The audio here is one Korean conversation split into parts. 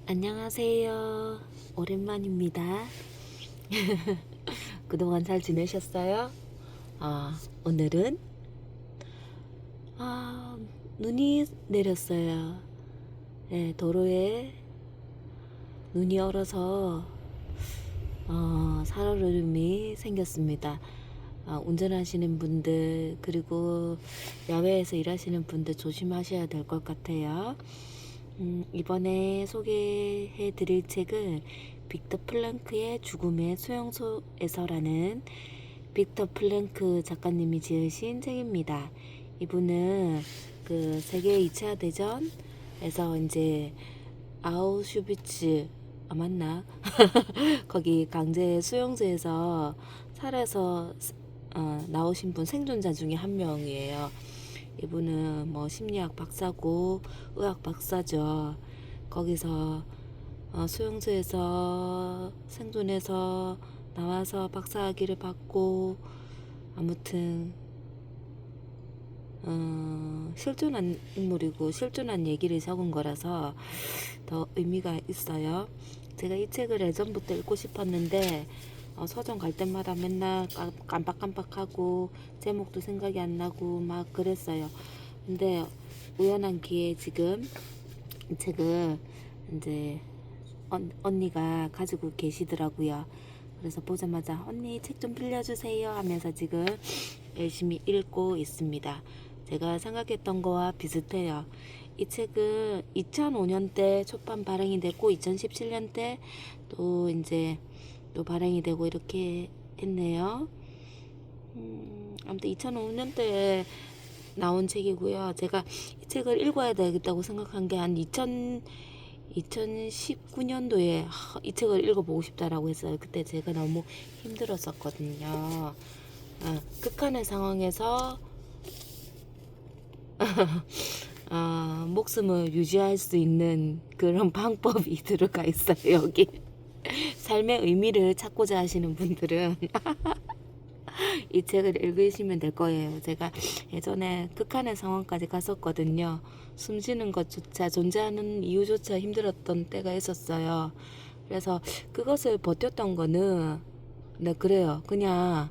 안녕하세요. 오랜만입니다. 그동안 잘 지내셨어요? 오늘은 아, 눈이 내렸어요. 네, 도로에 눈이 얼어서 살얼음이 생겼습니다. 운전하시는 분들 그리고 야외에서 일하시는 분들 조심하셔야 될 것 같아요. 이번에 소개해 드릴 책은 빅터 플랑크의 죽음의 수용소에서라는 빅터 플랑크 작가님이 지으신 책입니다. 이분은 그 세계 2차 대전에서 이제 아우슈비츠 맞나? 거기 강제 수용소에서 살아서 나오신 분 생존자 중에 한 명이에요. 이분은 뭐 심리학 박사고 의학 박사죠. 거기서 수용소에서 생존해서 나와서 박사학위를 받고 아무튼 실존한 인물이고 실존한 얘기를 적은 거라서 더 의미가 있어요. 제가 이 책을 예전부터 읽고 싶었는데 서점 갈 때마다 맨날 깜빡깜빡하고 제목도 생각이 안 나고 막 그랬어요. 근데 우연한 기회에 지금 이 책을 이제 언니가 가지고 계시더라고요. 그래서 보자마자 언니 책 좀 빌려주세요 하면서 지금 열심히 읽고 있습니다. 제가 생각했던 거와 비슷해요. 이 책은 2005년대 초판 발행이 됐고 2017년대 또 이제 또 발행이 되고 이렇게 했네요. 아무튼 2005년도에 나온 책이고요. 제가 이 책을 읽어야 되겠다고 생각한 게 한 2019년도에 이 책을 읽어보고 싶다라고 했어요. 그때 제가 너무 힘들었었거든요. 극한의 상황에서 목숨을 유지할 수 있는 그런 방법이 들어가 있어요. 여기 삶의 의미를 찾고자 하시는 분들은 이 책을 읽으시면 될 거예요. 제가 예전에 극한의 상황까지 갔었거든요. 숨쉬는 것조차 존재하는 이유조차 힘들었던 때가 있었어요. 그래서 그것을 버텼던 거는 네, 그래요. 그냥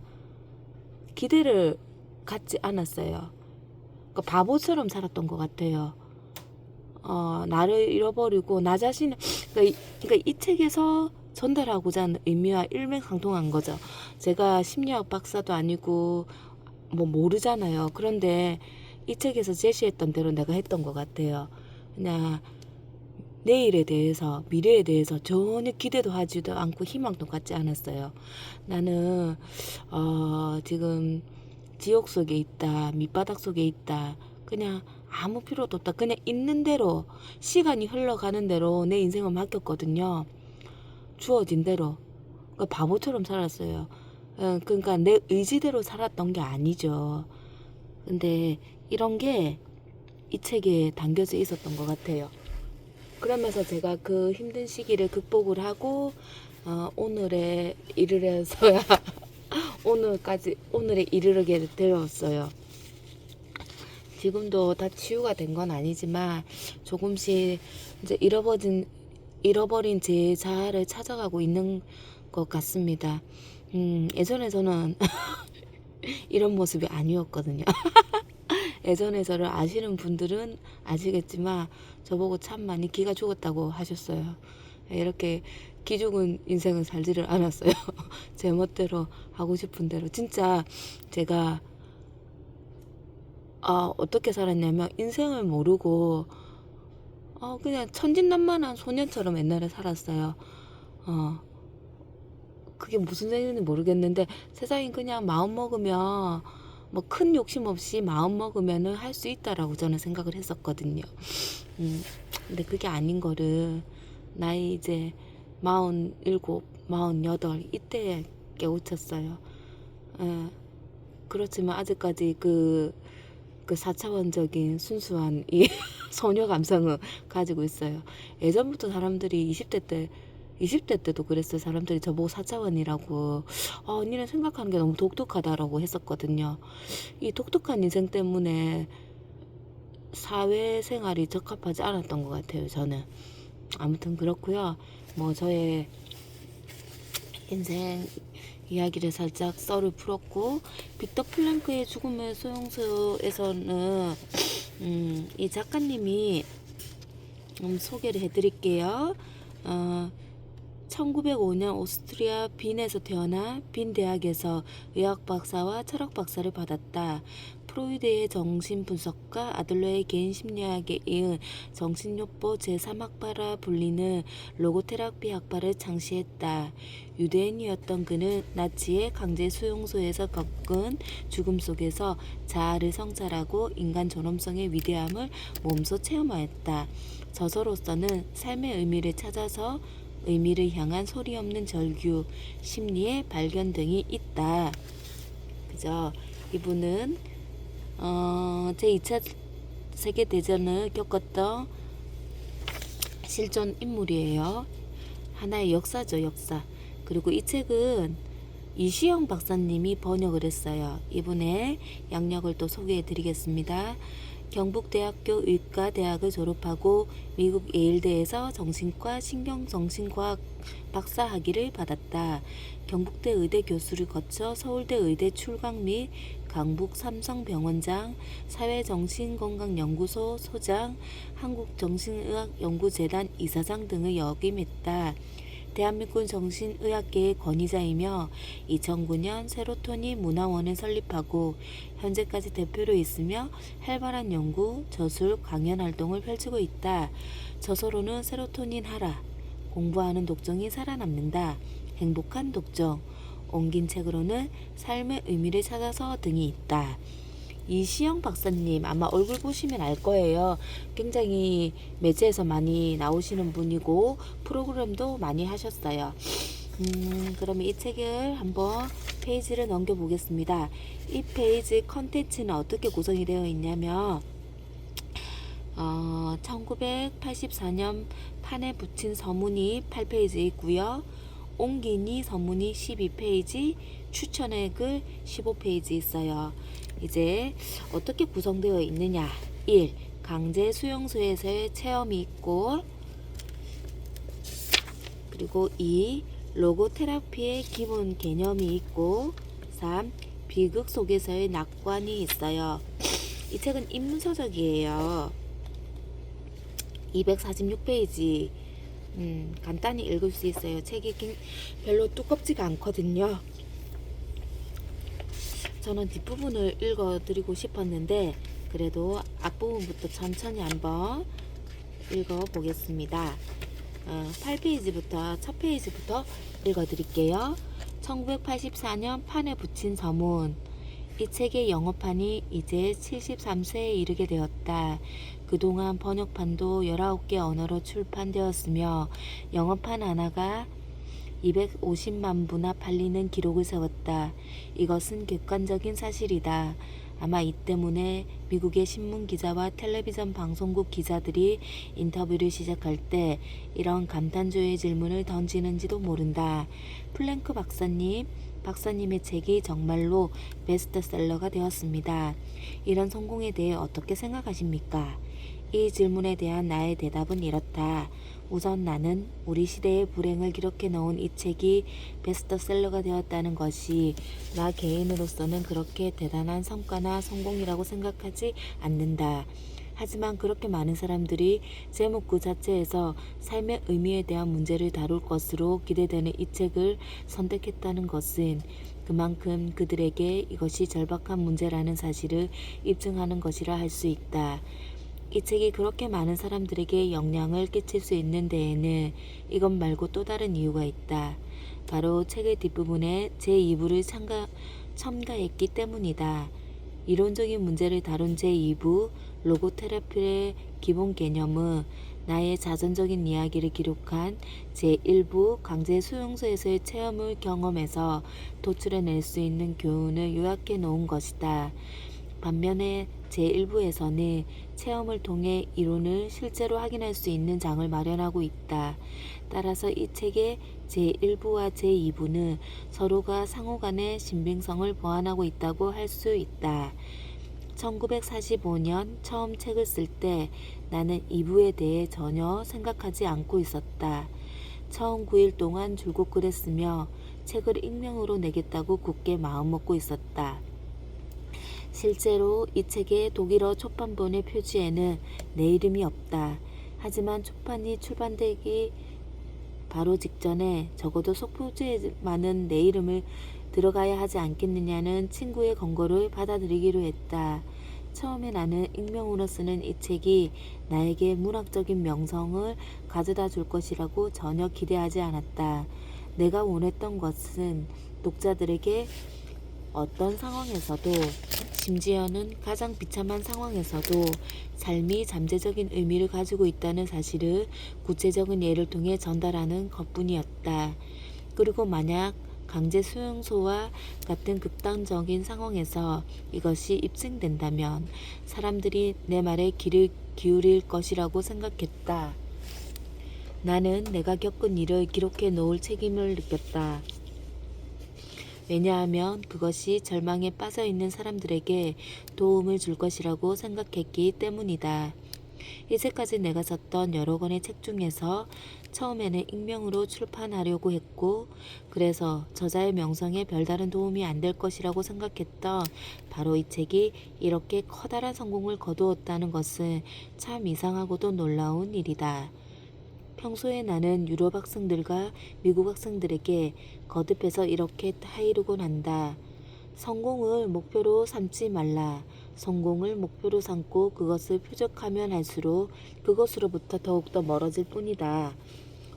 기대를 갖지 않았어요. 그러니까 바보처럼 살았던 것 같아요. 나를 잃어버리고 나 자신 그러니까 이 책에서 전달하고자 하는 의미와 일맥상통한 거죠. 제가 심리학 박사도 아니고 뭐 모르잖아요. 그런데 이 책에서 제시했던 대로 내가 했던 것 같아요. 그냥 내일에 대해서 미래에 대해서 전혀 기대도 하지도 않고 희망도 갖지 않았어요. 나는 지금 지옥 속에 있다, 밑바닥 속에 있다. 그냥 아무 필요도 없다. 그냥 있는 대로 시간이 흘러가는 대로 내 인생을 맡겼거든요. 주어진 대로. 그러니까 바보처럼 살았어요. 그러니까 내 의지대로 살았던 게 아니죠. 근데 이런 게 이 책에 담겨져 있었던 것 같아요. 그러면서 제가 그 힘든 시기를 극복을 하고 오늘에 이르러서야 오늘에 이르게 되었어요. 지금도 다 치유가 된 건 아니지만 조금씩 이제 잃어버린 제 자아를 찾아가고 있는 것 같습니다. 예전에 저는 이런 모습이 아니었거든요. 예전에 저를 아시는 분들은 아시겠지만 저보고 참 많이 기가 죽었다고 하셨어요. 이렇게 기죽은 인생을 살지를 않았어요. 제 멋대로 하고 싶은 대로. 진짜 제가 어떻게 살았냐면 인생을 모르고 그냥 천진난만한 소년처럼 옛날에 살았어요. 그게 무슨 생인지 모르겠는데 세상이 그냥 마음 먹으면 뭐 큰 욕심 없이 마음 먹으면은 할 수 있다라고 저는 생각을 했었거든요. 근데 그게 아닌 거를 나이 이제 47, 48 이때에 깨우쳤어요. 그렇지만 아직까지 그 4차원적인 순수한 이 소녀 감성을 가지고 있어요. 예전부터 사람들이 20대 때도 그랬어요. 사람들이 저보고 4차원이라고. 언니는 생각하는 게 너무 독특하다라고 했었거든요. 이 독특한 인생 때문에 사회생활이 적합하지 않았던 것 같아요, 저는. 아무튼 그렇고요. 뭐 저의 인생 이야기를 살짝 썰을 풀었고, 빅터 플랭크의 죽음의 소용소에서는 이 작가님이 소개를 해드릴게요. 1905년 오스트리아 빈에서 태어나 빈 대학에서 의학 박사와 철학 박사를 받았다. 프로이드의 정신분석과 아들러의 개인심리학에 이은 정신요법 제3학파라 불리는 로고테라피 학파를 창시했다. 유대인이었던 그는 나치의 강제 수용소에서 겪은 죽음 속에서 자아를 성찰하고 인간 존엄성의 위대함을 몸소 체험하였다. 저서로서는 삶의 의미를 찾아서 의미를 향한 소리 없는 절규, 심리의 발견 등이 있다. 그죠? 이분은 제2차 세계대전을 겪었던 실존 인물이에요. 하나의 역사죠, 역사. 그리고 이 책은 이시영 박사님이 번역을 했어요. 이분의 양력을 또 소개해 드리겠습니다. 경북대학교 의과대학을 졸업하고 미국 예일대에서 정신과 신경정신과학 박사학위를 받았다. 경북대 의대 교수를 거쳐 서울대 의대 출강 및 강북 삼성병원장, 사회정신건강연구소 소장, 한국정신의학연구재단 이사장 등을 역임했다. 대한민국 정신의학계의 권위자이며 2009년 세로토닌 문화원을 설립하고 현재까지 대표로 있으며 활발한 연구, 저술, 강연 활동을 펼치고 있다. 저서로는 세로토닌 하라, 공부하는 독정이 살아남는다, 행복한 독정, 옮긴 책으로는 삶의 의미를 찾아서 등이 있다. 이시영 박사님 아마 얼굴 보시면 알 거예요. 굉장히 매체에서 많이 나오시는 분이고 프로그램도 많이 하셨어요. 그러면 이 책을 한번 페이지를 넘겨 보겠습니다. 이 페이지 컨텐츠는 어떻게 구성이 되어 있냐면 1984년 판에 붙인 서문이 8페이지 있고요. 옹기니 서문이 12페이지, 추천의 글 15페이지 있어요. 이제 어떻게 구성되어 있느냐. 1. 강제 수용소에서의 체험이 있고, 그리고 2. 로고 테라피의 기본 개념이 있고, 3. 비극 속에서의 낙관이 있어요. 이 책은 입문서적이에요. 246페이지. 간단히 읽을 수 있어요. 책이 별로 두껍지가 않거든요. 저는 뒷부분을 읽어드리고 싶었는데 그래도 앞부분부터 천천히 한번 읽어보겠습니다. 8페이지부터 첫 페이지부터 읽어드릴게요. 1984년 판에 붙인 서문. 이 책의 영어판이 이제 73세에 이르게 되었다. 그동안 번역판도 19개 언어로 출판되었으며 영어판 하나가 250만 부나 팔리는 기록을 세웠다. 이것은 객관적인 사실이다. 아마 이 때문에 미국의 신문 기자와 텔레비전 방송국 기자들이 인터뷰를 시작할 때 이런 감탄조의 질문을 던지는지도 모른다. 플랭크 박사님의 책이 정말로 베스트셀러가 되었습니다. 이런 성공에 대해 어떻게 생각하십니까? 이 질문에 대한 나의 대답은 이렇다. 우선 나는 우리 시대의 불행을 기록해 놓은 이 책이 베스트셀러가 되었다는 것이 나 개인으로서는 그렇게 대단한 성과나 성공이라고 생각하지 않는다. 하지만 그렇게 많은 사람들이 제목 그 자체에서 삶의 의미에 대한 문제를 다룰 것으로 기대되는 이 책을 선택했다는 것은 그만큼 그들에게 이것이 절박한 문제라는 사실을 입증하는 것이라 할 수 있다. 이 책이 그렇게 많은 사람들에게 영향을 끼칠 수 있는 데에는 이것 말고 또 다른 이유가 있다. 바로 책의 뒷부분에 제2부를 첨가했기 때문이다. 이론적인 문제를 다룬 제2부 로고테라피의 기본 개념은 나의 자전적인 이야기를 기록한 제1부 강제 수용소에서의 체험을 경험해서 도출해낼 수 있는 교훈을 요약해 놓은 것이다. 반면에 제1부에서는 체험을 통해 이론을 실제로 확인할 수 있는 장을 마련하고 있다. 따라서 이 책의 제1부와 제2부는 서로가 상호간의 신빙성을 보완하고 있다고 할 수 있다. 1945년 처음 책을 쓸 때 나는 이부에 대해 전혀 생각하지 않고 있었다. 처음 9일 동안 줄곧 그랬으며 책을 익명으로 내겠다고 굳게 마음먹고 있었다. 실제로 이 책의 독일어 초판본의 표지에는 내 이름이 없다. 하지만 초판이 출판되기 바로 직전에 적어도 속표지에만은 내 이름을 들어가야 하지 않겠느냐는 친구의 권고를 받아들이기로 했다. 처음에 나는 익명으로 쓰는 이 책이 나에게 문학적인 명성을 가져다 줄 것이라고 전혀 기대하지 않았다. 내가 원했던 것은 독자들에게 어떤 상황에서도, 심지어는 가장 비참한 상황에서도 삶이 잠재적인 의미를 가지고 있다는 사실을 구체적인 예를 통해 전달하는 것뿐이었다. 그리고 만약 강제 수용소와 같은 극단적인 상황에서 이것이 입증된다면 사람들이 내 말에 귀를 기울일 것이라고 생각했다. 나는 내가 겪은 일을 기록해 놓을 책임을 느꼈다. 왜냐하면 그것이 절망에 빠져 있는 사람들에게 도움을 줄 것이라고 생각했기 때문이다. 이제까지 내가 썼던 여러 권의 책 중에서 처음에는 익명으로 출판하려고 했고, 그래서 저자의 명성에 별다른 도움이 안 될 것이라고 생각했던 바로 이 책이 이렇게 커다란 성공을 거두었다는 것은 참 이상하고도 놀라운 일이다. 평소에 나는 유럽 학생들과 미국 학생들에게 거듭해서 이렇게 타이르곤 한다. 성공을 목표로 삼지 말라. 성공을 목표로 삼고 그것을 표적하면 할수록 그것으로부터 더욱더 멀어질 뿐이다.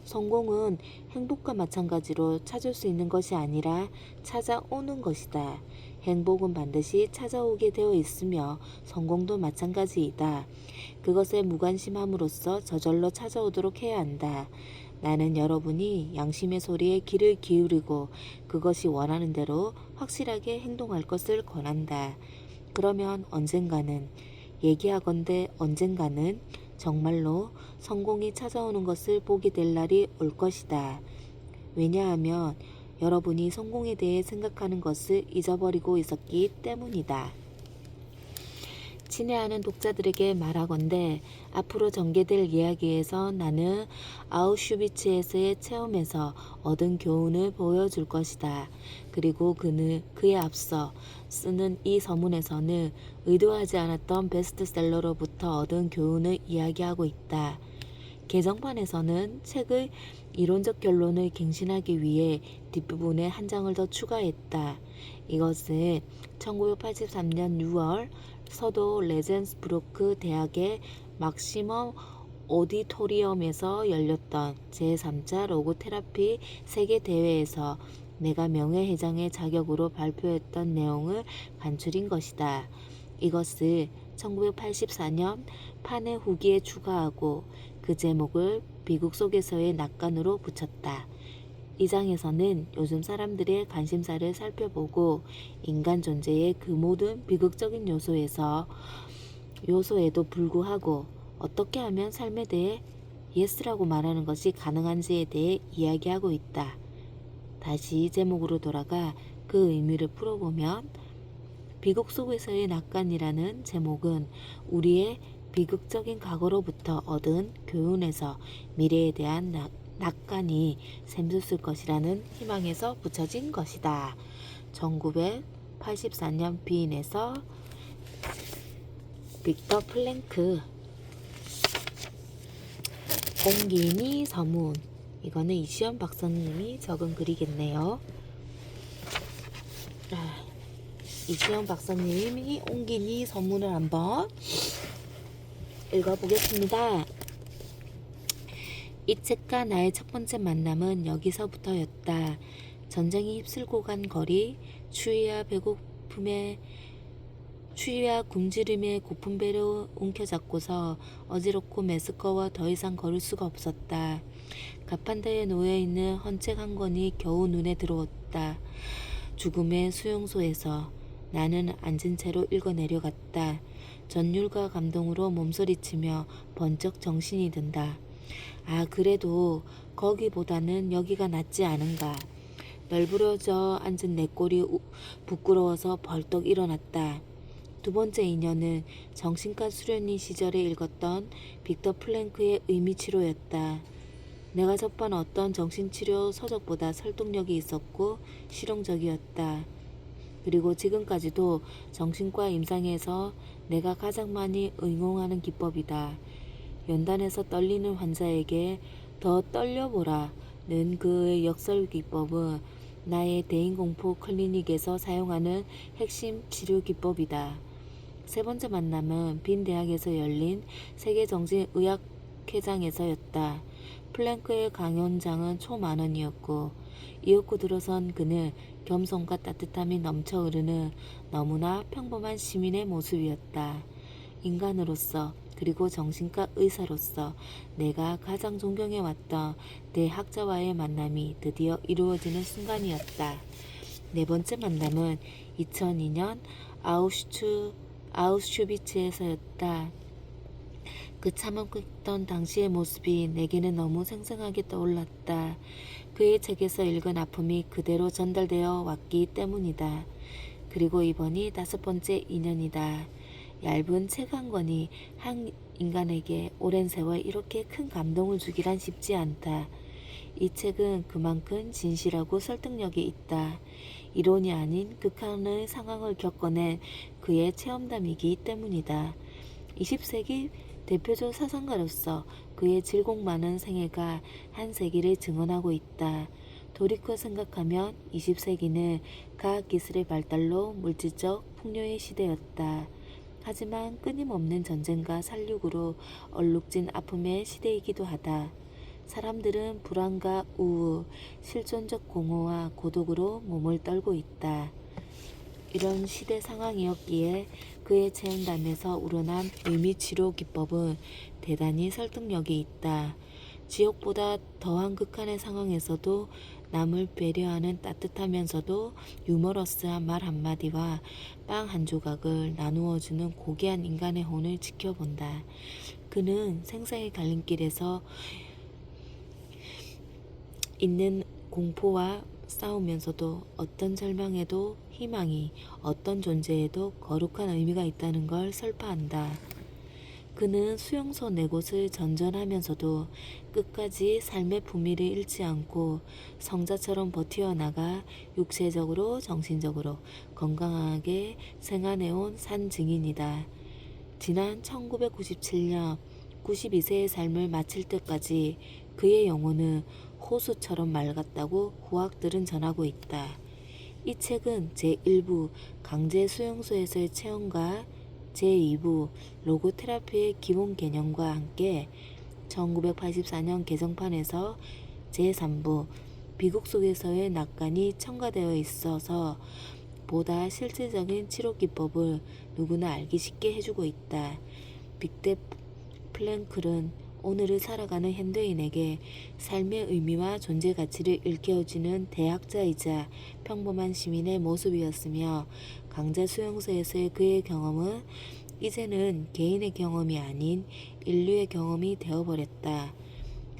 성공은 행복과 마찬가지로 찾을 수 있는 것이 아니라 찾아오는 것이다. 행복은 반드시 찾아오게 되어 있으며 성공도 마찬가지이다. 그것에 무관심함으로써 저절로 찾아오도록 해야 한다. 나는 여러분이 양심의 소리에 귀를 기울이고 그것이 원하는 대로 확실하게 행동할 것을 권한다. 그러면 언젠가는, 얘기하건대 언젠가는 정말로 성공이 찾아오는 것을 보게 될 날이 올 것이다. 왜냐하면 여러분이 성공에 대해 생각하는 것을 잊어버리고 있었기 때문이다. 친애하는 독자들에게 말하건대 앞으로 전개될 이야기에서 나는 아우슈비츠에서의 체험에서 얻은 교훈을 보여줄 것이다. 그리고 그에 앞서 쓰는 이 서문에서는 의도하지 않았던 베스트셀러로부터 얻은 교훈을 이야기하고 있다. 개정판에서는 책의 이론적 결론을 갱신하기 위해 뒷부분에 한 장을 더 추가했다. 이것은 1983년 6월 서도 레젠스부르크 대학의 막시멈 오디토리엄에서 열렸던 제3차 로고테라피 세계대회에서 내가 명예회장의 자격으로 발표했던 내용을 간추린 것이다. 이것을 1984년 판의 후기에 추가하고 그 제목을 비극 속에서의 낙관으로 붙였다. 이 장에서는 요즘 사람들의 관심사를 살펴보고 인간 존재의 그 모든 비극적인 요소에도 불구하고 어떻게 하면 삶에 대해 예스라고 말하는 것이 가능한지에 대해 이야기하고 있다. 다시 제목으로 돌아가 그 의미를 풀어보면 비극 속에서의 낙관이라는 제목은 우리의 비극적인 과거로부터 얻은 교훈에서 미래에 대한 낙관이 샘솟을 것이라는 희망에서 붙여진 것이다. 1984년 비인에서 빅터 플랭크. 옹기니 서문. 이거는 이시연 박사님이 적은 글이겠네요. 이시연 박사님이 옹기니 서문을 한번 읽어보겠습니다. 이 책과 나의 첫 번째 만남은 여기서부터였다. 전쟁이 휩쓸고 간 거리, 추위와 굶주림에 고픈 배를 움켜잡고서 어지럽고 메스꺼워 더 이상 걸을 수가 없었다. 가판대에 놓여있는 헌 책 한 권이 겨우 눈에 들어왔다. 죽음의 수용소에서 나는 앉은 채로 읽어 내려갔다. 전율과 감동으로 몸서리치며 번쩍 정신이 든다. 아, 그래도 거기보다는 여기가 낫지 않은가. 널브러져 앉은 내 꼴이 부끄러워서 벌떡 일어났다. 두 번째 인연은 정신과 수련의 시절에 읽었던 빅터 플랭크의 의미치료였다. 내가 접한 어떤 정신치료 서적보다 설득력이 있었고 실용적이었다. 그리고 지금까지도 정신과 임상에서 내가 가장 많이 응용하는 기법이다. 연단에서 떨리는 환자에게 더 떨려보라는 그의 역설 기법은 나의 대인공포 클리닉에서 사용하는 핵심 치료 기법이다. 세 번째 만남은 빈 대학에서 열린 세계정신의학회장에서였다. 플랭크의 강연장은 초만원이었고 이윽고 들어선 그는 겸손과 따뜻함이 넘쳐 흐르는 너무나 평범한 시민의 모습이었다. 인간으로서 그리고 정신과 의사로서 내가 가장 존경해왔던 대학자와의 만남이 드디어 이루어지는 순간이었다. 네 번째 만남은 2002년 아우슈비츠에서였다. 그 참혹했던 당시의 모습이 내게는 너무 생생하게 떠올랐다. 그의 책에서 읽은 아픔이 그대로 전달되어 왔기 때문이다. 그리고 이번이 다섯 번째 인연이다. 얇은 책 한 권이 한 인간에게 오랜 세월 이렇게 큰 감동을 주기란 쉽지 않다. 이 책은 그만큼 진실하고 설득력이 있다. 이론이 아닌 극한의 상황을 겪어낸 그의 체험담이기 때문이다. 20세기 대표적 사상가로서 그의 질곡 많은 생애가 한 세기를 증언하고 있다. 돌이켜 생각하면 20세기는 과학기술의 발달로 물질적 풍요의 시대였다. 하지만 끊임없는 전쟁과 살육으로 얼룩진 아픔의 시대이기도 하다. 사람들은 불안과 우울, 실존적 공허와 고독으로 몸을 떨고 있다. 이런 시대 상황이었기에 그의 체험담에서 우러난 의미치료 기법은 대단히 설득력이 있다. 지옥보다 더한 극한의 상황에서도 남을 배려하는 따뜻하면서도 유머러스한 말 한마디와 빵 한 조각을 나누어주는 고귀한 인간의 혼을 지켜본다. 그는 생사의 갈림길에서 있는 공포와 싸우면서도 어떤 절망에도 희망이, 어떤 존재에도 거룩한 의미가 있다는 걸 설파한다. 그는 수용소 네 곳을 전전하면서도 끝까지 삶의 품위를 잃지 않고 성자처럼 버텨나가 육체적으로 정신적으로 건강하게 생활해온 산 증인이다. 지난 1997년 92세의 삶을 마칠 때까지 그의 영혼은 호수처럼 맑았다고 후학들은 전하고 있다. 이 책은 제1부 강제 수용소에서의 체험과 제2부 로고테라피의 기본 개념과 함께 1984년 개정판에서 제3부 비극 속에서의 낙관이 첨가되어 있어서 보다 실질적인 치료 기법을 누구나 알기 쉽게 해주고 있다. 빅터 플랭크는 오늘을 살아가는 현대인에게 삶의 의미와 존재 가치를 일깨워주는 대학자이자 평범한 시민의 모습이었으며 강제 수용소에서의 그의 경험은 이제는 개인의 경험이 아닌 인류의 경험이 되어버렸다.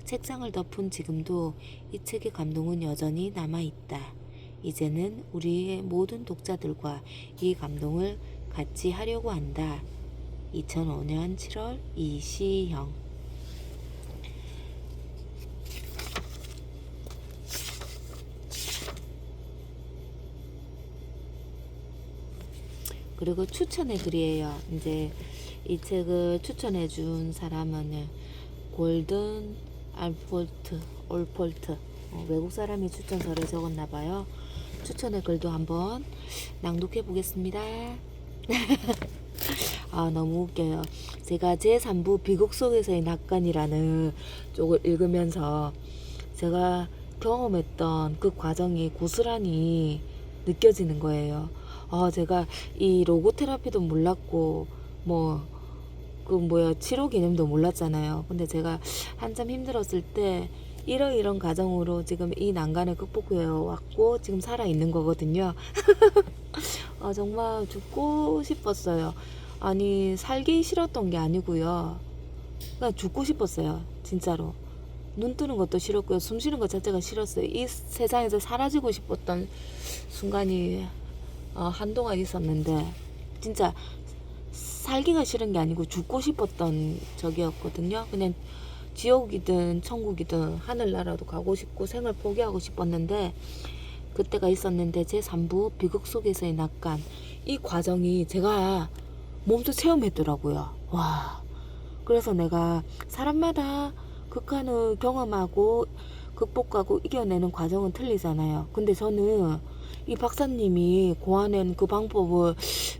책장을 덮은 지금도 이 책의 감동은 여전히 남아있다. 이제는 우리의 모든 독자들과 이 감동을 같이 하려고 한다. 2005년 7월 이시영. 그리고 추천의 글이에요. 이제 이 책을 추천해 준 사람은 골든 올폴트 외국 사람이 추천서를 적었나 봐요. 추천의 글도 한번 낭독해 보겠습니다. 아, 너무 웃겨요. 제가 제3부 비극 속에서의 낙관이라는 쪽을 읽으면서 제가 경험했던 그 과정이 고스란히 느껴지는 거예요. 제가 이 로고테라피도 몰랐고 치료 개념도 몰랐잖아요. 근데 제가 한참 힘들었을 때 이런 과정으로 지금 이 난간을 극복해 왔고 지금 살아 있는 거거든요. 정말 죽고 싶었어요. 아니, 살기 싫었던 게 아니고요. 그냥 죽고 싶었어요. 진짜로. 눈 뜨는 것도 싫었고요. 숨 쉬는 것 자체가 싫었어요. 이 세상에서 사라지고 싶었던 순간이 한동안 있었는데 진짜 살기가 싫은 게 아니고 죽고 싶었던 적이었거든요. 그냥 지옥이든 천국이든 하늘나라도 가고 싶고 생을 포기하고 싶었는데 그때가 있었는데 제 3부 비극 속에서의 낙관 이 과정이 제가 몸소 체험했더라고요. 와. 그래서 내가 사람마다 극한을 경험하고 극복하고 이겨내는 과정은 틀리잖아요. 근데 저는 이 박사님이 고안한 그 방법을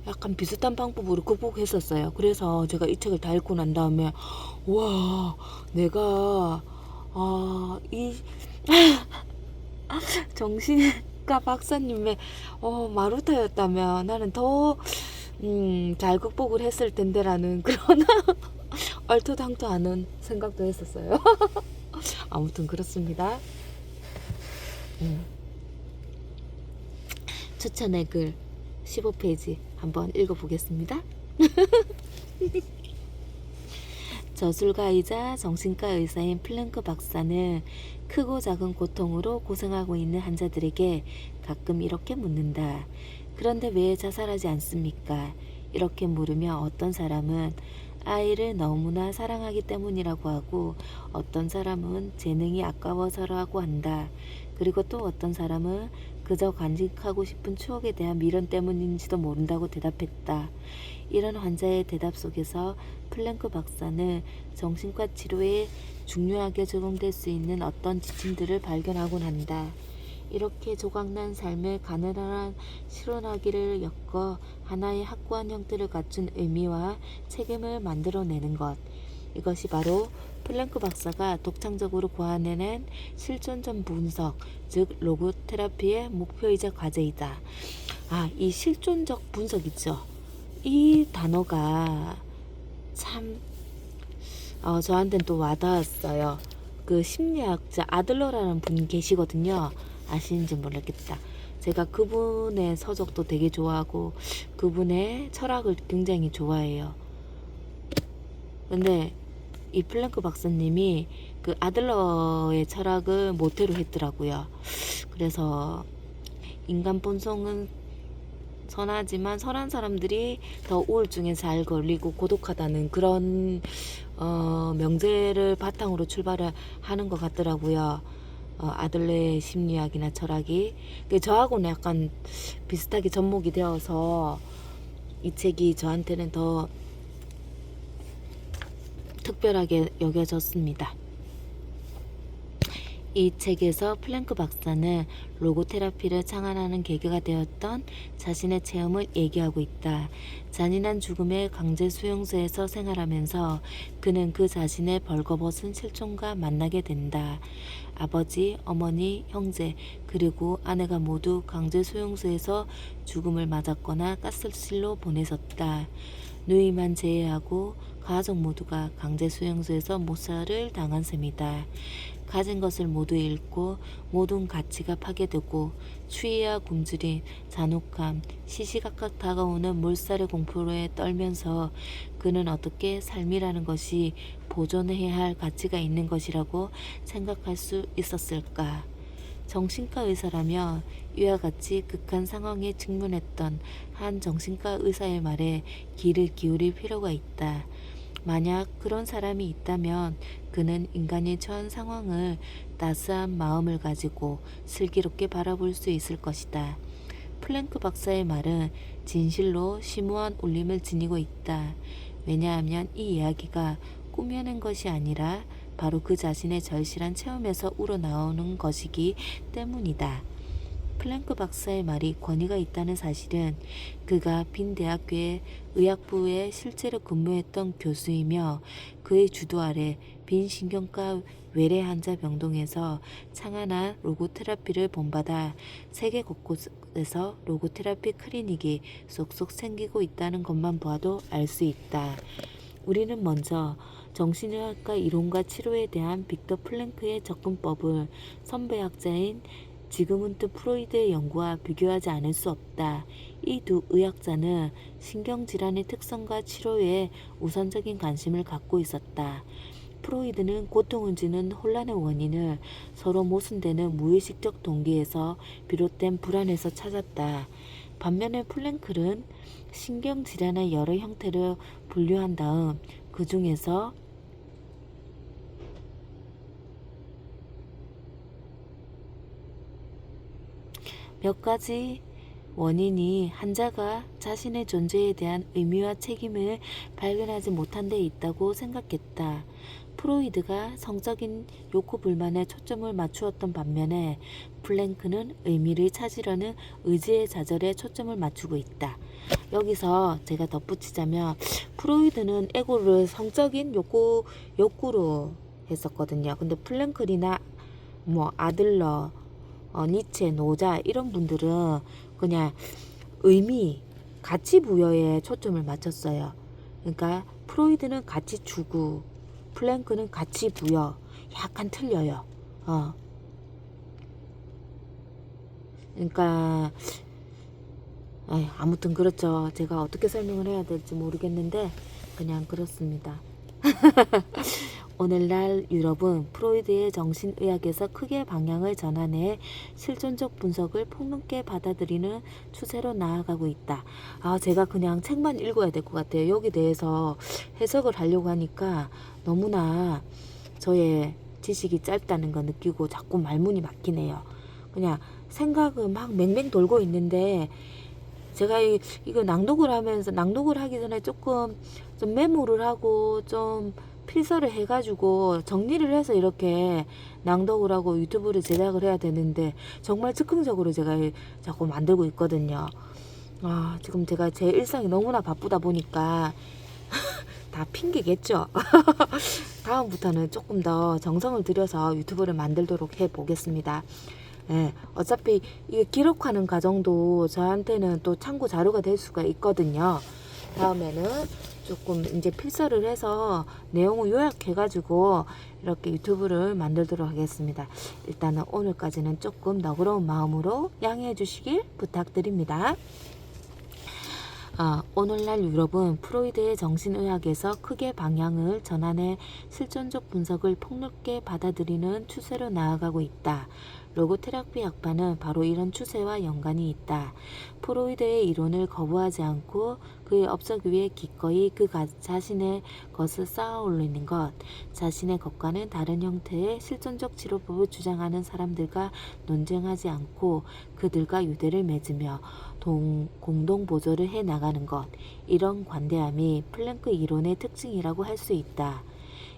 약간 비슷한 방법으로 극복했었어요. 그래서 제가 이 책을 다 읽고 난 다음에 와 내가 이 정신과 박사님의 마루타였다면 나는 더 잘 극복을 했을 텐데라는 그런 얼토당토하는 생각도 했었어요. 아무튼 그렇습니다. 추천의 글 15페이지 한번 읽어보겠습니다. 저술가이자 정신과 의사인 플랭크 박사는 크고 작은 고통으로 고생하고 있는 환자들에게 가끔 이렇게 묻는다. 그런데 왜 자살하지 않습니까? 이렇게 물으며 어떤 사람은 아이를 너무나 사랑하기 때문이라고 하고 어떤 사람은 재능이 아까워서라고 한다. 그리고 또 어떤 사람은 그저 간직하고 싶은 추억에 대한 미련 때문인지도 모른다고 대답했다. 이런 환자의 대답 속에서 플랭크 박사는 정신과 치료에 중요하게 적용될 수 있는 어떤 지침들을 발견하곤 한다. 이렇게 조각난 삶의 가난한 실현하기를 엮어 하나의 확고한 형태를 갖춘 의미와 책임을 만들어내는 것. 이것이 바로 플랭크 박사가 독창적으로 고안해낸 실존적 분석, 즉 로고 테라피의 목표이자 과제이다. 이 실존적 분석이죠. 이 단어가 참 저한테는 또 와닿았어요. 그 심리학자 아들러라는 분 계시거든요. 아시는지 모르겠다. 제가 그분의 서적도 되게 좋아하고 그분의 철학을 굉장히 좋아해요. 근데 이 플랭크 박사님이 그 아들러의 철학을 모태로 했더라고요. 그래서 인간 본성은 선하지만 선한 사람들이 더 우울증에 잘 걸리고 고독하다는 그런 명제를 바탕으로 출발을 하는 것 같더라고요. 아들레의 심리학이나 철학이 저하고는 약간 비슷하게 접목이 되어서 이 책이 저한테는 더 특별하게 여겨졌습니다. 이 책에서 플랭크 박사는 로고테라피를 창안하는 계기가 되었던 자신의 체험을 얘기하고 있다. 잔인한 죽음의 강제 수용소에서 생활하면서 그는 그 자신의 벌거벗은 실종과 만나게 된다. 아버지, 어머니, 형제, 그리고 아내가 모두 강제 수용소에서 죽음을 맞았거나 가스실로 보내졌다. 누이만 제외하고 가족 모두가 강제 수용소에서 모살을 당한 셈이다. 가진 것을 모두 잃고 모든 가치가 파괴되고 추위와 굶주림, 잔혹함, 시시각각 다가오는 몰살의 공포에 떨면서 그는 어떻게 삶이라는 것이 보존해야 할 가치가 있는 것이라고 생각할 수 있었을까? 정신과 의사라면 이와 같이 극한 상황에 직면했던 한 정신과 의사의 말에 귀를 기울일 필요가 있다. 만약 그런 사람이 있다면 그는 인간이 처한 상황을 따스한 마음을 가지고 슬기롭게 바라볼 수 있을 것이다. 플랭크 박사의 말은 진실로 심오한 울림을 지니고 있다. 왜냐하면 이 이야기가 꾸며낸 것이 아니라 바로 그 자신의 절실한 체험에서 우러나오는 것이기 때문이다. 플랭크 박사의 말이 권위가 있다는 사실은 그가 빈 대학교의 의학부에 실제로 근무했던 교수이며 그의 주도 아래 빈 신경과 외래 환자 병동에서 창안한 로고테라피를 본받아 세계 곳곳에서 로고테라피 클리닉이 쏙쏙 생기고 있다는 것만 봐도 알 수 있다. 우리는 먼저 정신의학과 이론과 치료에 대한 빅터 플랭크의 접근법을 선배학자인 지그문트 프로이드의 연구와 비교하지 않을 수 없다. 이 두 의학자는 신경질환의 특성과 치료에 우선적인 관심을 갖고 있었다. 프로이드는 고통을 주는 혼란의 원인을 서로 모순되는 무의식적 동기에서 비롯된 불안에서 찾았다. 반면에 플랭클은 신경질환의 여러 형태를 분류한 다음 그 중에서 몇 가지 원인이 환자가 자신의 존재에 대한 의미와 책임을 발견하지 못한 데 있다고 생각했다. 프로이드가 성적인 욕구 불만에 초점을 맞추었던 반면에 플랭크는 의미를 찾으려는 의지의 좌절에 초점을 맞추고 있다. 여기서 제가 덧붙이자면 프로이드는 에고를 성적인 욕구로 했었거든요. 근데 플랭클이나 뭐 아들러, 니체, 노자 이런 분들은 그냥 의미, 가치 부여에 초점을 맞췄어요. 그러니까 프로이드는 가치 추구, 플랭크는 가치 부여. 약간 틀려요. 그러니까 아무튼 그렇죠. 제가 어떻게 설명을 해야 될지 모르겠는데 그냥 그렇습니다. 오늘날 유럽은 프로이드의 정신의학에서 크게 방향을 전환해 실존적 분석을 폭넓게 받아들이는 추세로 나아가고 있다. 제가 그냥 책만 읽어야 될 것 같아요. 여기 대해서 해석을 하려고 하니까 너무나 저의 지식이 짧다는 거 느끼고 자꾸 말문이 막히네요. 그냥 생각은 막 맹맹 돌고 있는데 제가 이거 낭독을 하기 전에 조금 좀 메모를 하고 좀 필사를 해가지고 정리를 해서 이렇게 낭독을 하고 유튜브를 제작을 해야 되는데 정말 즉흥적으로 제가 자꾸 만들고 있거든요. 지금 제가 제 일상이 너무나 바쁘다 보니까 다 핑계겠죠. 다음부터는 조금 더 정성을 들여서 유튜브를 만들도록 해보겠습니다. 어차피 이게 기록하는 과정도 저한테는 또 참고 자료가 될 수가 있거든요. 다음에는 조금 이제 필사를 해서 내용을 요약해가지고 이렇게 유튜브를 만들도록 하겠습니다. 일단은 오늘까지는 조금 너그러운 마음으로 양해해 주시길 부탁드립니다. 오늘날 유럽은 프로이드의 정신의학에서 크게 방향을 전환해 실존적 분석을 폭넓게 받아들이는 추세로 나아가고 있다. 로고테라피 학파는 바로 이런 추세와 연관이 있다. 프로이드의 이론을 거부하지 않고 그의 업적 위에 기꺼이 자신의 것을 쌓아 올리는 것, 자신의 것과는 다른 형태의 실존적 치료법을 주장하는 사람들과 논쟁하지 않고 그들과 유대를 맺으며 공동 보조를 해 나가는 것, 이런 관대함이 플랭크 이론의 특징이라고 할 수 있다.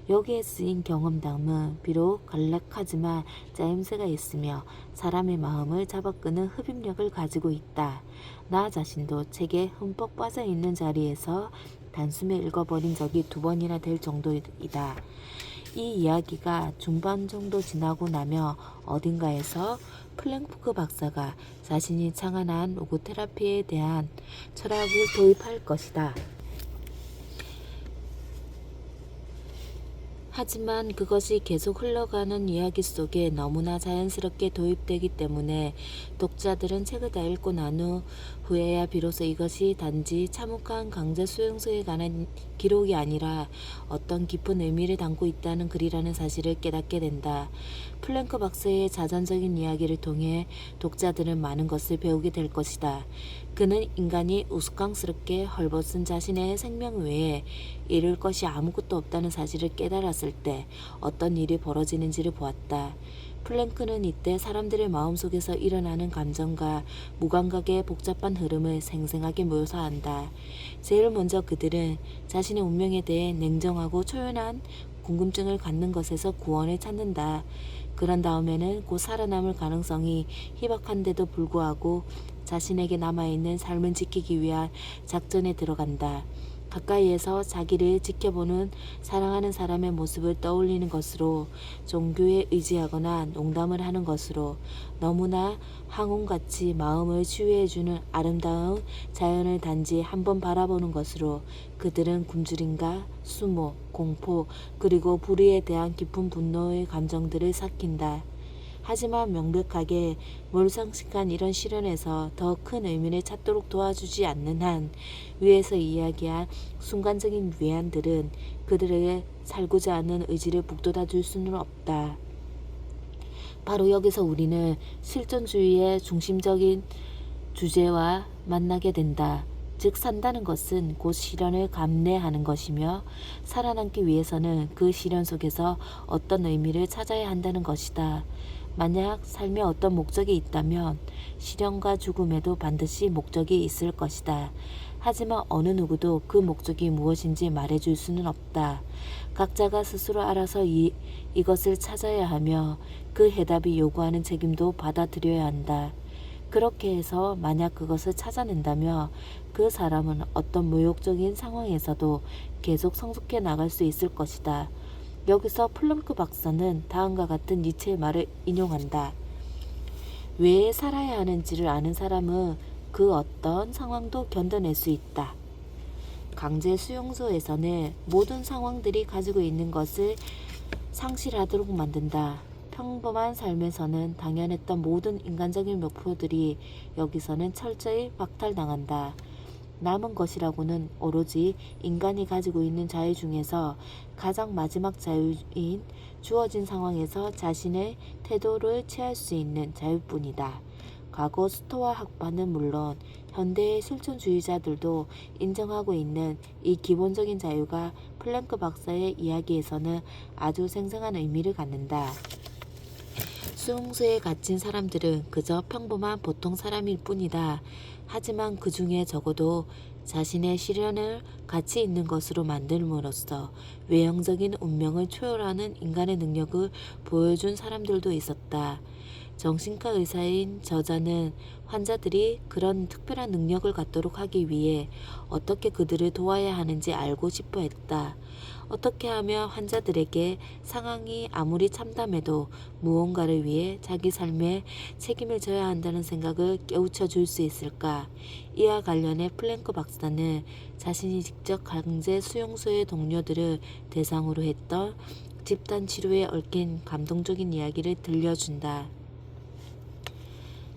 여기에 쓰인 경험담은 비록 간략하지만 짜임새가 있으며 사람의 마음을 잡아끄는 흡입력을 가지고 있다. 나 자신도 책에 흠뻑 빠져있는 자리에서 단숨에 읽어버린 적이 2번이나 될 정도이다. 이 이야기가 중반 정도 지나고 나며 어딘가에서 플랭크 박사가 자신이 창안한 로고테라피에 대한 철학을 도입할 것이다. 하지만 그것이 계속 흘러가는 이야기 속에 너무나 자연스럽게 도입되기 때문에 독자들은 책을 다 읽고 난 후에야 비로소 이것이 단지 참혹한 강제 수용소에 관한 기록이 아니라 어떤 깊은 의미를 담고 있다는 글이라는 사실을 깨닫게 된다. 플랭크 박사의 자전적인 이야기를 통해 독자들은 많은 것을 배우게 될 것이다. 그는 인간이 우스꽝스럽게 헐벗은 자신의 생명 외에 이룰 것이 아무것도 없다는 사실을 깨달았을 때 어떤 일이 벌어지는지를 보았다. 플랭크는 이때 사람들의 마음속에서 일어나는 감정과 무감각의 복잡한 흐름을 생생하게 묘사한다. 제일 먼저 그들은 자신의 운명에 대해 냉정하고 초연한 궁금증을 갖는 것에서 구원을 찾는다. 그런 다음에는 곧 살아남을 가능성이 희박한데도 불구하고 자신에게 남아있는 삶을 지키기 위한 작전에 들어간다. 가까이에서 자기를 지켜보는 사랑하는 사람의 모습을 떠올리는 것으로, 종교에 의지하거나 농담을 하는 것으로, 너무나 항온같이 마음을 치유해주는 아름다운 자연을 단지 한번 바라보는 것으로 그들은 굶주림과 수모, 공포, 그리고 불의에 대한 깊은 분노의 감정들을 삭힌다. 하지만 명백하게 몰상식한 이런 실현에서 더 큰 의미를 찾도록 도와주지 않는 한 위에서 이야기한 순간적인 위안들은 그들에게 살고자 하는 의지를 북돋아 줄 수는 없다. 바로 여기서 우리는 실존주의의 주제와 만나게 된다. 즉 산다는 것은 곧 시련을 감내하는 것이며 살아남기 위해서는 그 시련 속에서 어떤 의미를 찾아야 한다는 것이다. 만약 삶에 어떤 목적이 있다면 시련과 죽음에도 반드시 목적이 있을 것이다. 하지만 어느 누구도 그 목적이 무엇인지 말해줄 수는 없다. 각자가 스스로 알아서 이것을 찾아야 하며 그 해답이 요구하는 책임도 받아들여야 한다. 그렇게 해서 만약 그것을 찾아낸다면 그 사람은 어떤 모욕적인 상황에서도 계속 성숙해 나갈 수 있을 것이다. 여기서 플렁크 박사는 다음과 같은 니체의 말을 인용한다. 왜 살아야 하는지를 아는 사람은 그 어떤 상황도 견뎌낼 수 있다. 강제 수용소에서는 모든 상황들이 가지고 있는 것을 상실하도록 만든다. 평범한 삶에서는 당연했던 모든 인간적인 목표들이 여기서는 철저히 박탈당한다. 남은 것이라고는 오로지 인간이 가지고 있는 자유 중에서 가장 마지막 자유인 주어진 상황에서 자신의 태도를 취할 수 있는 자유뿐이다. 과거 스토아 학파는 물론 현대의 실존주의자들도 인정하고 있는 이 기본적인 자유가 플랭크 박사의 이야기에서는 아주 생생한 의미를 갖는다. 수용소에 갇힌 사람들은 그저 평범한 보통 사람일 뿐이다. 하지만 그 중에 적어도 자신의 시련을 가치 있는 것으로 만들므로써 외형적인 운명을 초월하는 인간의 능력을 보여준 사람들도 있었다. 정신과 의사인 저자는 환자들이 그런 특별한 능력을 갖도록 하기 위해 어떻게 그들을 도와야 하는지 알고 싶어 했다. 어떻게 하면 환자들에게 상황이 아무리 참담해도 무언가를 위해 자기 삶에 책임을 져야 한다는 생각을 깨우쳐 줄 수 있을까? 이와 관련해 플랭크 박사는 자신이 직접 강제 수용소의 동료들을 대상으로 했던 집단 치료에 얽힌 감동적인 이야기를 들려준다.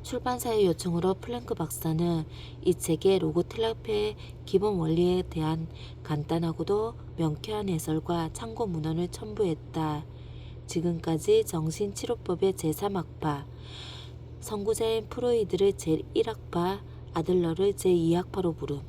출판사의 요청으로 플랭크 박사는 이 책에 로고테라피의 기본 원리에 대한 간단하고도 명쾌한 해설과 참고 문헌을 첨부했다. 지금까지 정신치료법의 제3학파, 선구자인 프로이드를 제1학파, 아들러를 제2학파로 부름.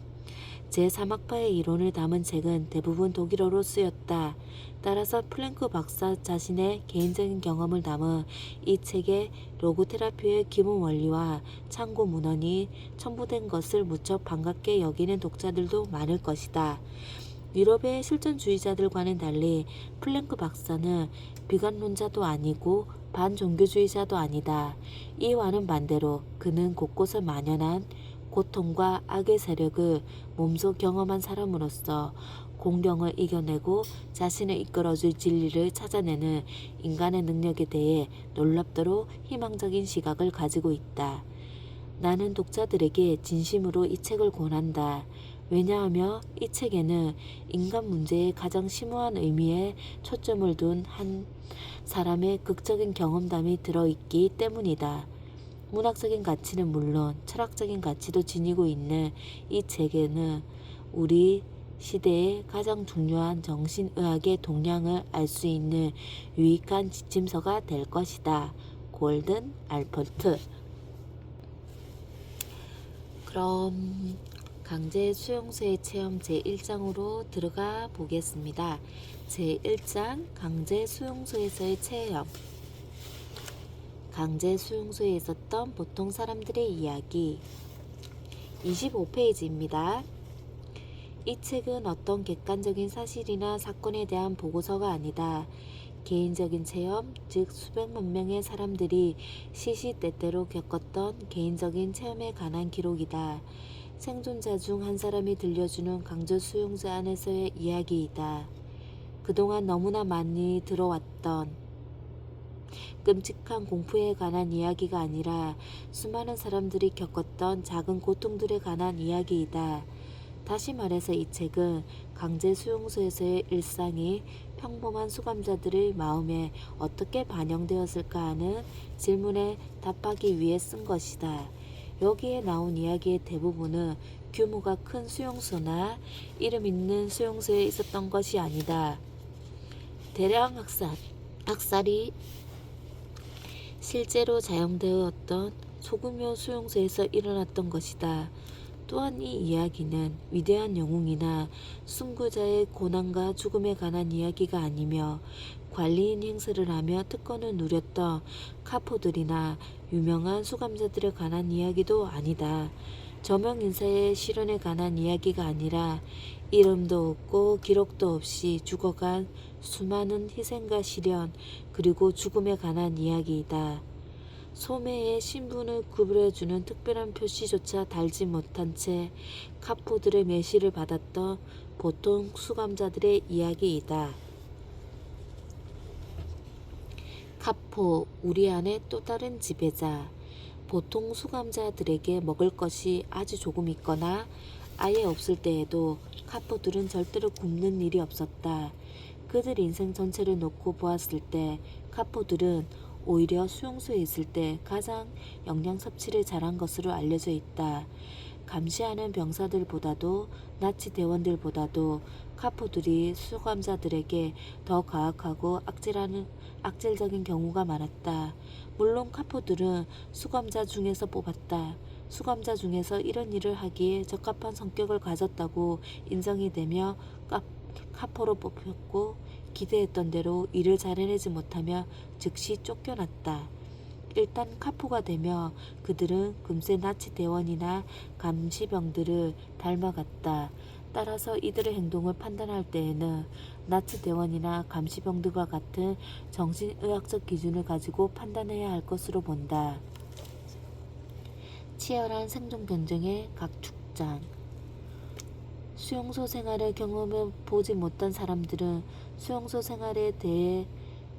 제3학파의 이론을 담은 책은 대부분 독일어로 쓰였다. 따라서 플랭크 박사 자신의 개인적인 경험을 담은 이 책에 로고테라피의 기본 원리와 참고 문헌이 첨부된 것을 무척 반갑게 여기는 독자들도 많을 것이다. 유럽의 실존주의자들과는 달리 플랭크 박사는 비관론자도 아니고 반종교주의자도 아니다. 이와는 반대로 그는 곳곳에 만연한 고통과 악의 세력을 몸소 경험한 사람으로서 공경을 이겨내고 자신을 이끌어줄 진리를 찾아내는 인간의 능력에 대해 놀랍도록 희망적인 시각을 가지고 있다. 나는 독자들에게 진심으로 이 책을 권한다. 왜냐하면 이 책에는 인간 문제의 가장 심오한 의미에 초점을 둔 한 사람의 극적인 경험담이 들어있기 때문이다. 문학적인 가치는 물론 철학적인 가치도 지니고 있는 이 책에는 우리 시대의 가장 중요한 정신의학의 동향을 알 수 있는 유익한 지침서가 될 것이다. 골든 알퍼트. 그럼 강제 수용소의 체험 제1장으로 들어가 보겠습니다. 제1장 강제 수용소에서의 체험. 강제 수용소에 있었던 보통 사람들의 이야기. 25페이지입니다. 이 책은 어떤 객관적인 사실이나 사건에 대한 보고서가 아니다. 개인적인 체험, 즉 수백만 명의 사람들이 시시때때로 겪었던 개인적인 체험에 관한 기록이다. 생존자 중 한 사람이 들려주는 강제 수용소 안에서의 이야기이다. 그동안 너무나 많이 들어왔던 끔찍한 공포에 관한 이야기가 아니라 수많은 사람들이 겪었던 작은 고통들에 관한 이야기이다. 다시 말해서 이 책은 강제 수용소에서의 일상이 평범한 수감자들의 마음에 어떻게 반영되었을까 하는 질문에 답하기 위해 쓴 것이다. 여기에 나온 이야기의 대부분은 규모가 큰 수용소나 이름 있는 수용소에 있었던 것이 아니다. 대량 학살이 실제로 자행되었던 소규모 수용소에서 일어났던 것이다. 또한 이 이야기는 위대한 영웅이나 순구자의 고난과 죽음에 관한 이야기가 아니며 관리인 행세를 하며 특권을 누렸던 카포들이나 유명한 수감자들에 관한 이야기도 아니다. 저명 인사의 실현에 관한 이야기가 아니라 이름도 없고 기록도 없이 죽어간 수많은 희생과 시련 그리고 죽음에 관한 이야기이다. 소매에 신분을 구별해주는 특별한 표시조차 달지 못한 채 카포들의 메시를 받았던 보통 수감자들의 이야기이다. 카포, 우리 안의 또 다른 지배자. 보통 수감자들에게 먹을 것이 아주 조금 있거나 아예 없을 때에도 카포들은 절대로 굶는 일이 없었다. 그들 인생 전체를 놓고 보았을 때 카포들은 오히려 수용소에 있을 때 가장 영양 섭취를 잘한 것으로 알려져 있다. 감시하는 병사들보다도 나치 대원들보다도 카포들이 수감자들에게 더 가혹하고 악질적인 경우가 많았다. 물론 카포들은 수감자 중에서 뽑았다. 수감자 중에서 이런 일을 하기에 적합한 성격을 가졌다고 인정이 되며 카포로 뽑혔고 기대했던 대로 일을 잘 해내지 못하며 즉시 쫓겨났다. 일단 카포가 되며 그들은 금세 나치 대원이나 감시병들을 닮아갔다. 따라서 이들의 행동을 판단할 때에는 나치 대원이나 감시병들과 같은 정신의학적 기준을 가지고 판단해야 할 것으로 본다. 치열한 생존 경쟁의 각축장. 수용소 생활을 경험해 보지 못한 사람들은 수용소 생활에 대해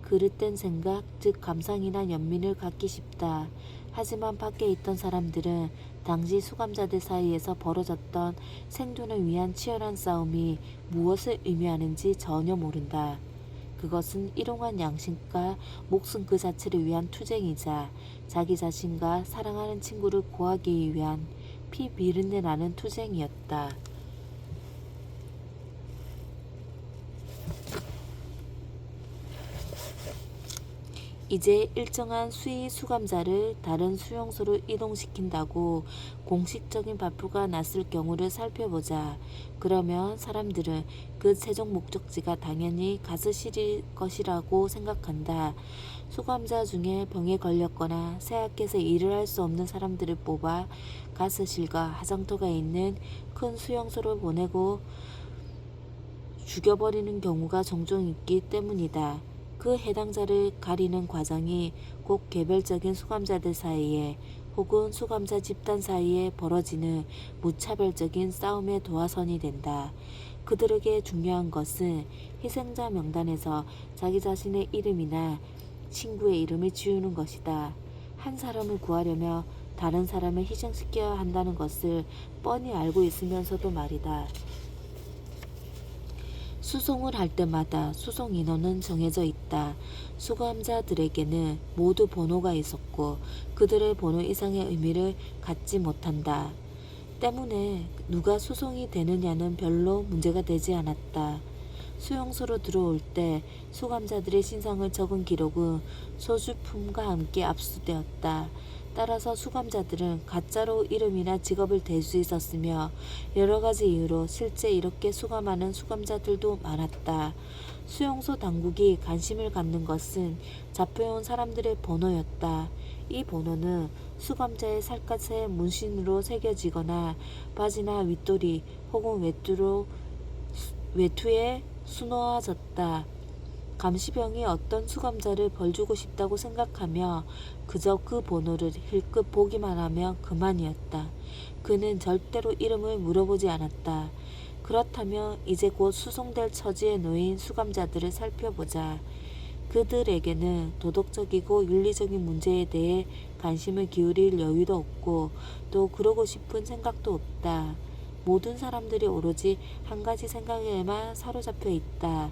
그릇된 생각, 즉 감상이나 연민을 갖기 쉽다. 하지만 밖에 있던 사람들은 당시 수감자들 사이에서 벌어졌던 생존을 위한 치열한 싸움이 무엇을 의미하는지 전혀 모른다. 그것은 일용할 양심과 목숨 그 자체를 위한 투쟁이자 자기 자신과 사랑하는 친구를 구하기 위한 피 비린내 나는 투쟁이었다. 이제 일정한 수의 수감자를 다른 수용소로 이동시킨다고 공식적인 발표가 났을 경우를 살펴보자. 그러면 사람들은 그 최종 목적지가 당연히 가스실일 것이라고 생각한다. 수감자 중에 병에 걸렸거나 쇠약해서 일을 할 수 없는 사람들을 뽑아 가스실과 화장터가 있는 큰 수용소로 보내고 죽여버리는 경우가 종종 있기 때문이다. 그 해당자를 가리는 과정이 꼭 개별적인 수감자들 사이에 혹은 수감자 집단 사이에 벌어지는 무차별적인 싸움의 도화선이 된다. 그들에게 중요한 것은 희생자 명단에서 자기 자신의 이름이나 친구의 이름을 지우는 것이다. 한 사람을 구하려면 다른 사람을 희생시켜야 한다는 것을 뻔히 알고 있으면서도 말이다. 수송을 할 때마다 수송 인원은 정해져 있다. 수감자들에게는 모두 번호가 있었고 그들의 번호 이상의 의미를 갖지 못한다. 때문에 누가 수송이 되느냐는 별로 문제가 되지 않았다. 수용소로 들어올 때 수감자들의 신상을 적은 기록은 소지품과 함께 압수되었다. 따라서 수감자들은 가짜로 이름이나 직업을 댈 수 있었으며 여러 가지 이유로 실제 이렇게 수감하는 수감자들도 많았다. 수용소 당국이 관심을 갖는 것은 잡혀온 사람들의 번호였다. 이 번호는 수감자의 살갗에 문신으로 새겨지거나 바지나 윗도리 혹은 외투에 수놓아졌다. 감시병이 어떤 수감자를 벌주고 싶다고 생각하며 그저 그 번호를 힐끗 보기만 하면 그만이었다. 그는 절대로 이름을 물어보지 않았다. 그렇다면 이제 곧 수송될 처지에 놓인 수감자들을 살펴보자. 그들에게는 도덕적이고 윤리적인 문제에 대해 관심을 기울일 여유도 없고 또 그러고 싶은 생각도 없다. 모든 사람들이 오로지 한 가지 생각에만 사로잡혀 있다.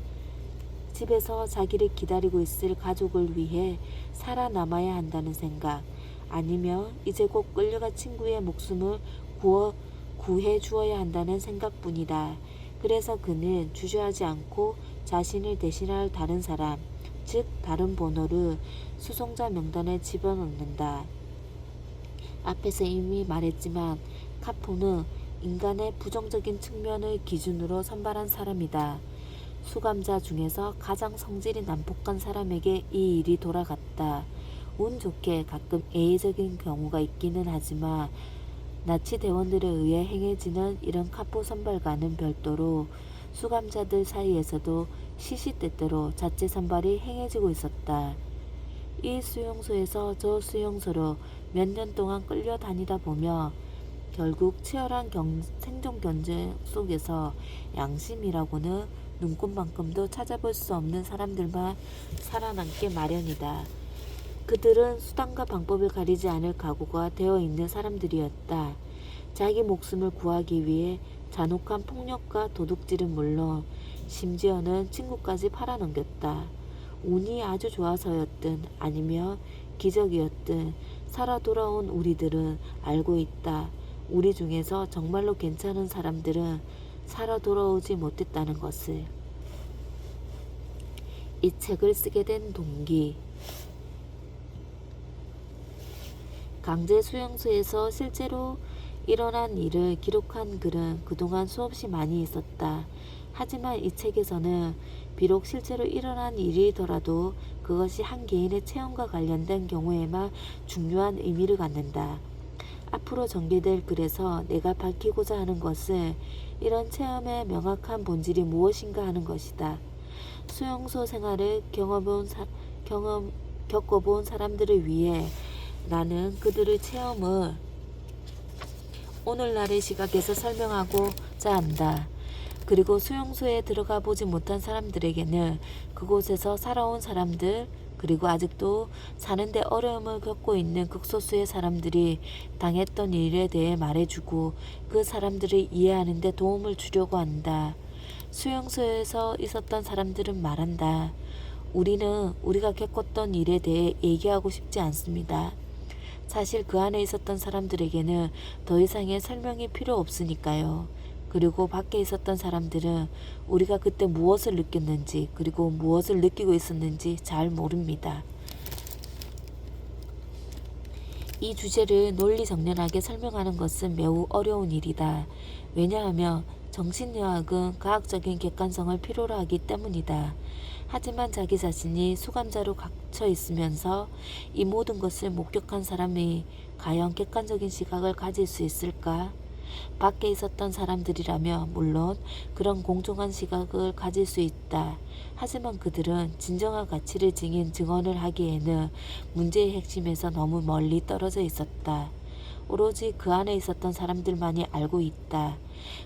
집에서 자기를 기다리고 있을 가족을 위해 살아남아야 한다는 생각, 아니면 이제 곧 끌려갈 친구의 목숨을 구해 주어야 한다는 생각뿐이다. 그래서 그는 주저하지 않고 자신을 대신할 다른 사람, 즉 다른 번호를 수송자 명단에 집어넣는다. 앞에서 이미 말했지만 카포는 인간의 부정적인 측면을 기준으로 선발한 사람이다. 수감자 중에서 가장 성질이 난폭한 사람에게 이 일이 돌아갔다. 운 좋게 가끔 예외적인 경우가 있기는 하지만 나치 대원들에 의해 행해지는 이런 카포 선발과는 별도로 수감자들 사이에서도 시시때때로 자체 선발이 행해지고 있었다. 이 수용소에서 저 수용소로 몇 년 동안 끌려다니다 보며 결국 치열한 생존 경쟁 속에서 양심이라고는 눈꽃만큼도 찾아볼 수 없는 사람들만 살아남게 마련이다. 그들은 수단과 방법을 가리지 않을 각오가 되어 있는 사람들이었다. 자기 목숨을 구하기 위해 잔혹한 폭력과 도둑질은 물론 심지어는 친구까지 팔아넘겼다. 운이 아주 좋아서였든 아니면 기적이었든 살아 돌아온 우리들은 알고 있다. 우리 중에서 정말로 괜찮은 사람들은 살아 돌아오지 못했다는 것을. 이 책을 쓰게 된 동기. 강제 수용소에서 실제로 일어난 일을 기록한 글은 그동안 수없이 많이 있었다. 하지만 이 책에서는 비록 실제로 일어난 일이더라도 그것이 한 개인의 체험과 관련된 경우에만 중요한 의미를 갖는다. 앞으로 전개될 글에서 내가 밝히고자 하는 것은 이런 체험의 명확한 본질이 무엇인가 하는 것이다. 수용소 생활을 겪어본 사람들을 위해 나는 그들의 체험을 오늘날의 시각에서 설명하고자 한다. 그리고 수용소에 들어가 보지 못한 사람들에게는 그곳에서 살아온 사람들, 그리고 아직도 사는데 어려움을 겪고 있는 극소수의 사람들이 당했던 일에 대해 말해주고 그 사람들을 이해하는 데 도움을 주려고 한다. 수용소에서 있었던 사람들은 말한다. 우리는 우리가 겪었던 일에 대해 얘기하고 싶지 않습니다. 사실 그 안에 있었던 사람들에게는 더 이상의 설명이 필요 없으니까요. 그리고 밖에 있었던 사람들은 우리가 그때 무엇을 느꼈는지 그리고 무엇을 느끼고 있었는지 잘 모릅니다. 이 주제를 논리정연하게 설명하는 것은 매우 어려운 일이다. 왜냐하면 정신의학은 과학적인 객관성을 필요로 하기 때문이다. 하지만 자기 자신이 수감자로 갇혀 있으면서 이 모든 것을 목격한 사람이 과연 객관적인 시각을 가질 수 있을까? 밖에 있었던 사람들이라면 물론 그런 공정한 시각을 가질 수 있다. 하지만 그들은 진정한 가치를 지닌 증언을 하기에는 문제의 핵심에서 너무 멀리 떨어져 있었다. 오로지 그 안에 있었던 사람들만이 알고 있다.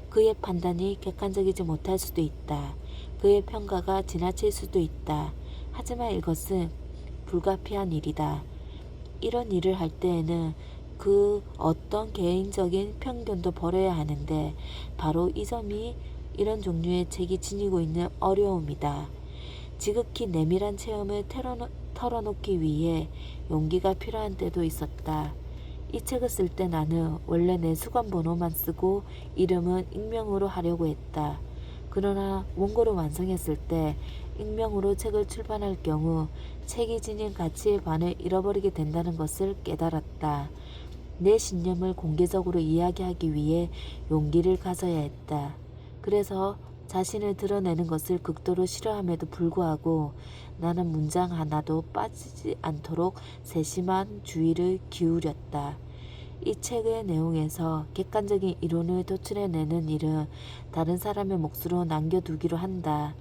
그의 판단이 객관적이지 못할 수도 있다. 그의 평가가 지나칠 수도 있다. 하지만 이것은 불가피한 일이다. 이런 일을 할 때에는 그 어떤 개인적인 편견도 버려야 하는데 바로 이 점이 이런 종류의 책이 지니고 있는 어려움이다. 지극히 내밀한 체험을 털어놓기 위해 용기가 필요한 때도 있었다. 이 책을 쓸 때 나는 원래 내 수감 번호만 쓰고 이름은 익명으로 하려고 했다. 그러나 원고를 완성했을 때 익명으로 책을 출판할 경우 책이 지닌 가치의 반을 잃어버리게 된다는 것을 깨달았다. 내 신념을 공개적으로 이야기하기 위해 용기를 가져야 했다. 그래서 자신을 드러내는 것을 극도로 싫어함에도 불구하고 나는 문장 하나도 빠지지 않도록 세심한 주의를 기울였다. 이 책의 내용에서 객관적인 이론을 도출해내는 일은 다른 사람의 몫으로 남겨두기로 한다.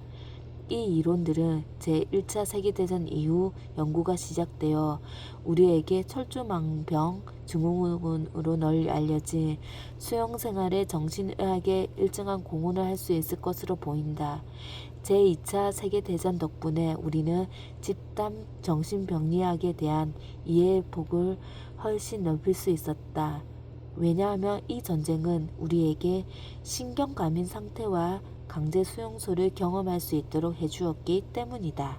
이 이론들은 제1차 세계대전 이후 연구가 시작되어 우리에게 철조망병 증후군으로 널리 알려진 수용생활의 정신의학에 일정한 공헌을 할 수 있을 것으로 보인다. 제2차 세계대전 덕분에 우리는 집단 정신병리학에 대한 이해의 폭을 훨씬 넓힐 수 있었다. 왜냐하면 이 전쟁은 우리에게 신경감인 상태와 강제 수용소를 경험할 수 있도록 해주었기 때문이다.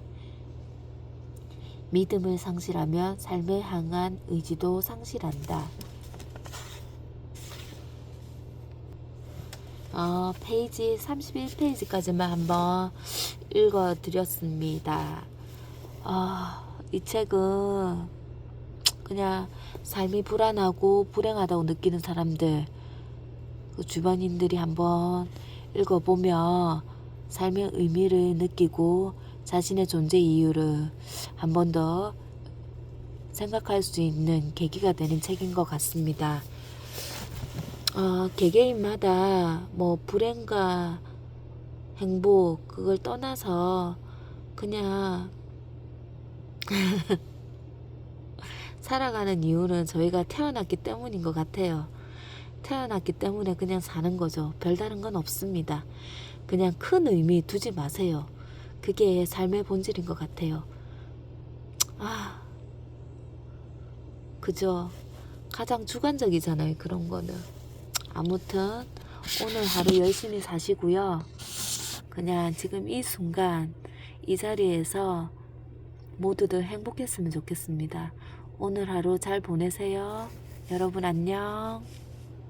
믿음을 상실하면 삶에 향한 의지도 상실한다. 페이지 31페이지까지만 한번 읽어드렸습니다. 이 책은 그냥 삶이 불안하고 불행하다고 느끼는 사람들, 그 주변인들이 한번 읽어보며 삶의 의미를 느끼고 자신의 존재 이유를 한 번 더 생각할 수 있는 계기가 되는 책인 것 같습니다. 개개인마다 뭐 불행과 행복 그걸 떠나서 그냥 살아가는 이유는 저희가 태어났기 때문인 것 같아요. 태어났기 때문에 그냥 사는 거죠. 별다른 건 없습니다. 그냥 큰 의미 두지 마세요. 그게 삶의 본질인 것 같아요. 그죠. 가장 주관적이잖아요. 그런 거는. 아무튼 오늘 하루 열심히 사시고요. 그냥 지금 이 순간 이 자리에서 모두들 행복했으면 좋겠습니다. 오늘 하루 잘 보내세요. 여러분 안녕.